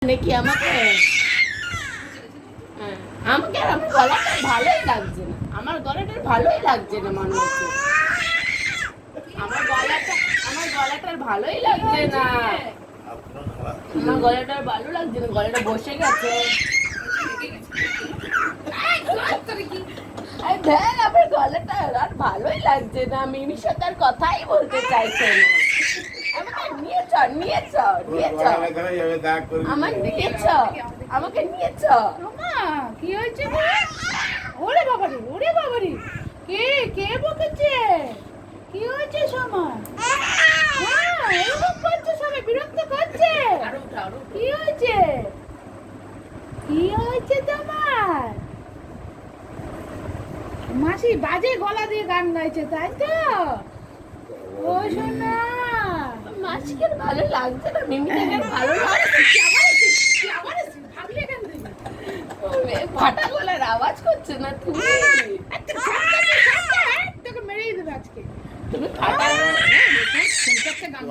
নাকি আমাকে আমাকে আর আমার গলাটা ভালোই লাগছে না, আমার গলাটা ভালোই লাগছে না মনে হচ্ছে, আমার গলাটার ভালোই লাগছে না, আমার গলাটার ভালো লাগছে না, গলাটা বসে গেছে। দেখ আমার গলাটা আর ভালোই লাগছে না, মিমির সাথে আর কথাই বলতে চাইছে না। আমাকে নিয়ে চ আমার নিয়ে চ, আমাকে নিয়ে চ। কি হয়েছে? ওরে বাবারে কে কে বকেছে? কি হয়েছে সময়? এরকম করছে সবাই, বিরক্ত করছে। কি হয়েছে? কি হয়েছে তোমার? মাসি বাজে গলা দিয়ে গান গাইছে তাই তো? ও সোনা, মাসিকে ভালো লাগছে না, মিমিকে ভালো লাগছে। ফাটা গলার আওয়াজ করছে না তুমি? তোকে মেরেই দেবে আজকে। তুমি ফাটা গান